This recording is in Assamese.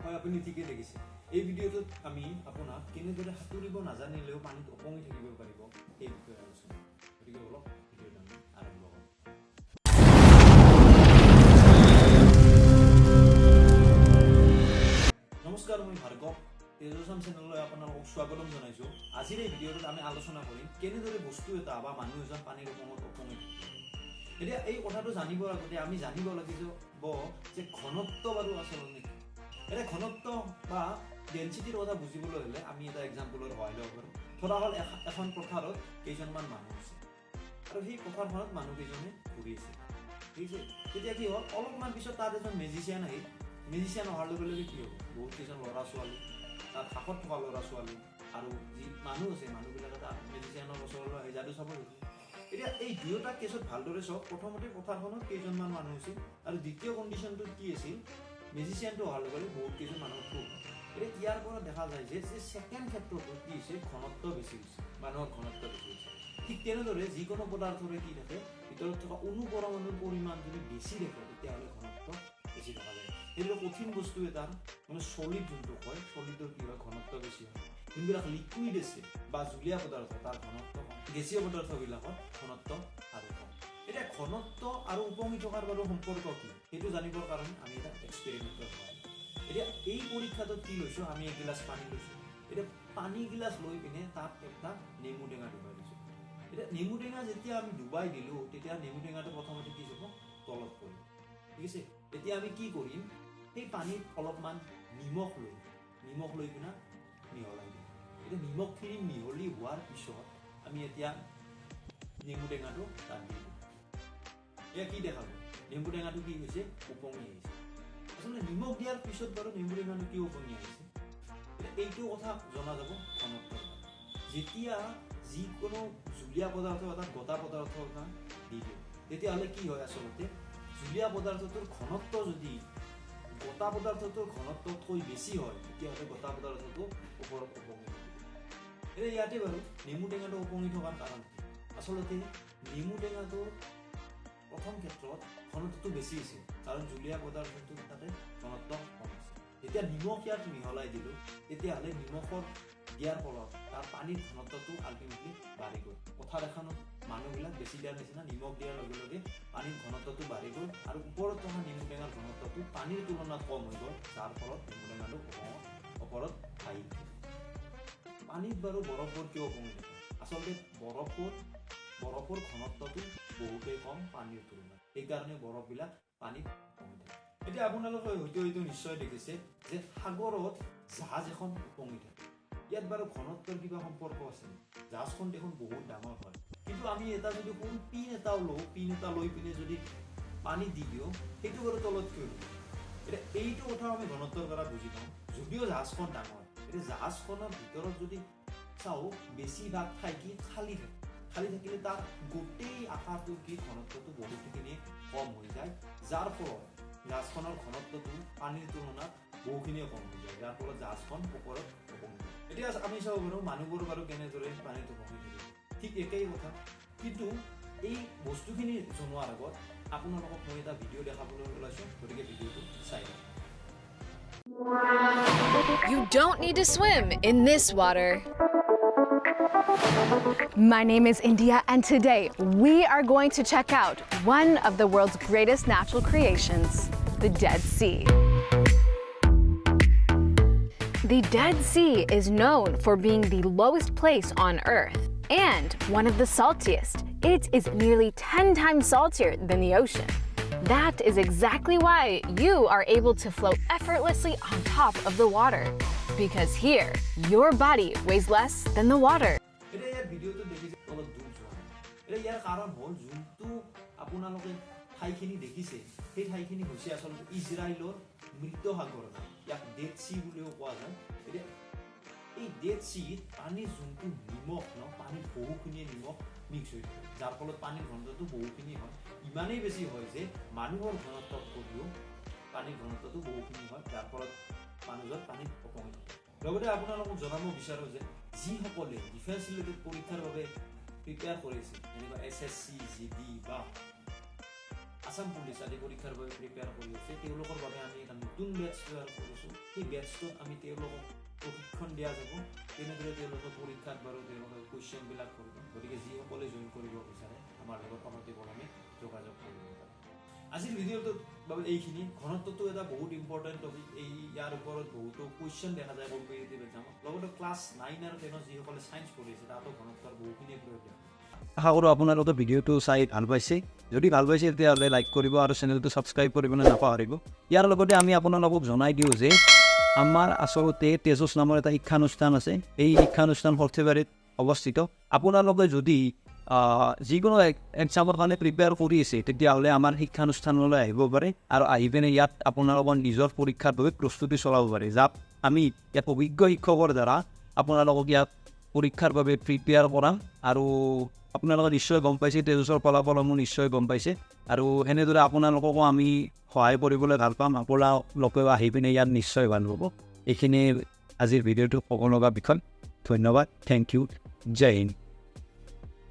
হয় আপুনি ঠিকই দেখিছে এই ভিডিওটোত আমি আপোনাক কেনেদৰে সাঁতুৰিব নাজানিলেও পানীত উপঙি থাকিব পাৰিব এই বিষয়ে আলোচনা গতিকে অলপ ভিডিঅ'টো আমি আৰম্ভ কৰোঁ নমস্কাৰ মই ভাৰ্গৱ TejasAssam চেনেললৈ আপোনালোকক স্বাগতম জনাইছোঁ আজিৰ এই ভিডিঅ'টোত আমি আলোচনা কৰিম কেনেদৰে বস্তু এটা বা মানুহ এজন পানীৰ উপঙত উপঙি থাকিব এতিয়া এই কথাটো জানিবৰ আগতে আমি জানিব লাগিব যে ঘনত্ব বাৰু আচলতে কি এটা ঘনত্ব বা ডেন্সিটিৰ কথা বুজিবলৈ হলে আমি এটা এক্সাম্পলৰ সহায় ল'ব পাৰোঁ ধৰা হ'ল এখন পথাৰত কেইজনমান মানুহ আছে আৰু সেই পথাৰখনত মানুহ কেইজনে ঘূৰি আছে ঠিক আছে তেতিয়া কি হ'ল অলপমান পিছত তাত এজন মেজিচিয়ান অহাৰ লগে লগে কি হ'ব বহুত কেইজন ল'ৰা ছোৱালী তাত কাষত থকা ল'ৰা ছোৱালী আৰু যি মানুহ আছে মানুহবিলাকে তাত মেজিচিয়ানৰ ওচৰলৈ আহি যাদু চাব গৈছে এতিয়া এই দুয়োটা কেছত ভালদৰে চাওক প্ৰথমতে পথাৰখনত কেইজনমান মানুহ আছিল আৰু দ্বিতীয় কণ্ডিশ্যনটোত কি আছিল মেজিচিয়ানটো অহাৰ লগে লগে বহুত কেইজন মানুহৰ থোক এতিয়া ইয়াৰ পৰা দেখা যায় যে ছেকেণ্ড ক্ষেত্ৰটোত কি হৈছে ঘনত্ব বেছি হৈছে মানুহৰ ঘনত্ব বেছি হৈছে ঠিক তেনেদৰে যিকোনো পদাৰ্থৰে কি থাকে ভিতৰত থকা অনুপৰমাণুৰ পৰিমাণ যদি বেছি থাকে তেতিয়াহ'লে ঘনত্ব বেছি থকা যায় সেইদৰে কঠিন বস্তু এটাৰ মানে চলিড যোনটো হয় চলিডৰ কি হয় ঘনত্ব বেছি হয় যোনবিলাক লিকুইড আছে বা জুলীয়া পদাৰ্থ তাৰ ঘনত্ব কম গেছীয় পদাৰ্থবিলাকৰ ঘনত্ব আৰু কম এতিয়া ঘনত্ব আৰু উপঙি থকাৰ বাৰু সম্পৰ্ক কি সেইটো জানিবৰ কাৰণে আমি এটা এক্সপেৰিমেণ্টৰ হয় এতিয়া এই পৰীক্ষাটোত কি লৈছোঁ আমি এগিলাচ পানী লৈছোঁ এতিয়া পানী গিলাচ লৈ পিনে তাত এটা নেমু টেঙা ডুবাই দিছোঁ এতিয়া নেমু টেঙা যেতিয়া আমি ডুবাই দিলোঁ তেতিয়া নেমু টেঙাটো প্ৰথমতে কি যাব তলত পৰিব ঠিক আছে এতিয়া আমি কি কৰিম সেই পানীত অলপমান নিমখ লৈ কিনে মিহলাই দিম এতিয়া নিমখখিনি মিহলি হোৱাৰ পিছত আমি এতিয়া নেমু টেঙাটো তাত দি দিম এয়া কি দেখাব নেমু টেঙাটো কি হৈছে উপঙি আহিছে আচলতে নিমখ দিয়াৰ পিছত বাৰু নেমু টেঙাটো কি উপঙি আহিছে এইটো কথা জনা যাব ঘনত্বৰ যেতিয়া যিকোনো জুলীয়া পদাৰ্থ এটা গটা পদাৰ্থ এটা দি দিওঁ তেতিয়াহ'লে কি হয় আচলতে জুলীয়া পদাৰ্থটোৰ ঘনত্ব যদি গটা পদাৰ্থটোৰ ঘনত্বতকৈ বেছি হয় তেতিয়াহ'লে গটা পদাৰ্থটো ওপৰত উপঙি থাকিব এতিয়া ইয়াতে বাৰু নেমু টেঙাটো উপঙি থকাৰ কাৰণ আচলতে নেমু টেঙাটোৰ প্ৰথম ক্ষেত্ৰত ঘনত্বটো বেছি হৈছে কাৰণ জুলীয়া পদাৰ্থটো তাতে ঘনত্ব কম আছে যেতিয়া নিমখ ইয়াত মিহলাই দিলোঁ তেতিয়াহ'লে নিমখৰ দিয়াৰ ফলত তাৰ পানীৰ ঘনত্বটো আল্টিমেটলি বাঢ়ি গ'ল পথাৰ এখনত মানুহবিলাক বেছি দিয়াৰ নিচিনা নিমখ দিয়াৰ লগে লগে পানীৰ ঘনত্বটো বাঢ়ি গ'ল আৰু ওপৰত থকা নেমু টেঙাৰ ঘনত্বটো পানীৰ তুলনাত কম হৈ গ'ল যাৰ ফলত নেমু টেঙাটো ওপৰত আহি পানীত বাৰু বৰফৰ কিয় উপঙি থাকে আচলতে বৰফৰ ঘনত্বটো বহুতেই কম পানীৰ তুলনাত সেইকাৰণে বৰফবিলাক পানীত উপঙি থাকে এতিয়া আপোনালোকে হয়তো এইটো নিশ্চয় দেখিছে যে সাগৰত জাহাজ এখন উপঙি থাকে ইয়াত বাৰু ঘনত্বৰ কিবা সম্পৰ্ক আছে জাহাজখন দেখোন বহুত ডাঙৰ হয় কিন্তু আমি এটা যদি সৰু পিন এটা লৈ পিনে যদি পানী দি দিওঁ সেইটো বাৰু তলত কিয় দিব এতিয়া এইটো কথা আমি ঘনত্বৰ দ্বাৰা বুজি পাওঁ যদিও জাহাজখন ডাঙৰ এতিয়া জাহাজখনৰ ভিতৰত যদি চাওঁ বেছিভাগ ঠাই কি খালী থাকিলে তাৰ গোটেই আকাৰটো কি ঘনত্বটো বহুতখিনি কম হৈ যায় যাৰ ফলত জাহাজখনৰ ঘনত্বটো পানীৰ তুলনাত বহুখিনিয়ে কম হৈ যায় যাৰ ফলত জাহাজখন ওপৰত উপঙি থাকে এতিয়া আমি চাব পাৰোঁ মানুহবোৰ বাৰু কেনেদৰে পানীত উপঙি থাকে ঠিক একেই কথা কিন্তু এই বস্তুখিনি জনোৱাৰ আগত আপোনালোকক মই এটা ভিডিঅ' দেখাবলৈ ওলাইছোঁ গতিকে ভিডিঅ'টো চাই লওক You don't need to swim in this water. My name is India, and today we are going to check out one of the world's greatest natural creations, the Dead Sea. The Dead Sea is known for being the lowest place on Earth and one of the saltiest. It is nearly 10 times saltier than the ocean. That is exactly why you are able to float effortlessly on top of the water. Because here, your body weighs less than the water. ঠাইখিনি দেখিছে সেই ঠাইখিনি হৈছে আচলতে ইজৰাইলৰ মৃত সাগৰ ইয়াক ডেড চি বুলিও কোৱা যায় এতিয়া এই ডেড চিত পানীৰ যোনটো নিমখ পানীত বহুখিনিয়ে নিমখ মিক্স হৈ থাকে যাৰ ফলত পানীৰ ঘনত্বটো বহুখিনি হয় ইমানেই বেছি হয় যে মানুহৰ ঘনত্বতকৈও পানীৰ ঘনত্বটো বহুখিনি হয় যাৰ ফলত মানুহজন পানীত উপঙি থাকে লগতে আপোনালোকক জনাব বিচাৰোঁ যে যিসকলে ডিফেন্স ৰিলেটেড পৰীক্ষাৰ বাবে প্ৰিপেয়াৰ কৰিছে যেনেকুৱা SSC GD বা আসাম পুলিচ আদি পৰীক্ষাৰ বাবে প্ৰিপেয়াৰ কৰি আছে তেওঁলোকৰ বাবে আমি এটা নতুন বেটছ তৈয়াৰ কৰিছোঁ সেই বেটছটোত আমি তেওঁলোকক প্ৰশিক্ষণ দিয়া যাব কেনেদৰে তেওঁলোকৰ পৰীক্ষাত বাৰু তেওঁলোকে কুৱেশ্যনবিলাক কৰিব গতিকে যিসকলে জইন কৰিব বিচাৰে আমাৰ লগত অনতি পলমে যোগাযোগ কৰিব পাৰে আজিৰ ভিডিঅ'টোত বাৰু এইখিনি ঘনত্বটো এটা বহুত ইম্পৰ্টেণ্ট টপিক এই ইয়াৰ ওপৰত বহুতো কুৱেশ্যন দেখা যায় কম্পিটিটিভ এক্সামত লগতে ক্লাছ 9 আৰু 10 যিসকলে ছায়েন্স পঢ়ি আছে তাতো ঘনত্বৰ বহুখিনি প্ৰয়োজন আশা কৰোঁ আপোনালোকে ভিডিঅ'টো চাই ভাল পাইছে যদি ভাল পাইছে তেতিয়াহ'লে লাইক কৰিব আৰু চেনেলটো ছাবস্ক্ৰাইব কৰিবলৈ নাপাহৰিব ইয়াৰ লগতে আমি আপোনালোকক জনাই দিওঁ যে আমাৰ আচলতে তেজছ নামৰ এটা শিক্ষানুষ্ঠান আছে এই শিক্ষানুষ্ঠান সৰ্থেবাৰীত অৱস্থিত আপোনালোকে যদি যিকোনো এক্সামৰ কাৰণে প্ৰিপেয়াৰ কৰি আছে তেতিয়াহ'লে আমাৰ শিক্ষানুষ্ঠানলৈ আহিব পাৰে আৰু আহি পিনে ইয়াত আপোনালোকৰ নিজৰ পৰীক্ষাৰ বাবে প্ৰস্তুতি চলাব পাৰে যাক আমি ইয়াত অভিজ্ঞ শিক্ষকৰ দ্বাৰা আপোনালোকক ইয়াত পৰীক্ষাৰ বাবে প্ৰিপেয়াৰ কৰাম আৰু আপোনালোকে নিশ্চয় গম পাইছে তেজছৰ ফলাফলসমূহ নিশ্চয় গম পাইছে আৰু এনেদৰে আপোনালোককো আমি সহায় কৰিবলৈ ভাল পাম আপোনালোকেও আহি পিনে ইয়াত নিশ্চয় ভাল হ'ব এইখিনি আজিৰ ভিডিঅ'টো ক'ব লগা বিষয় ধন্যবাদ থেংক ইউ জয় হিন্দ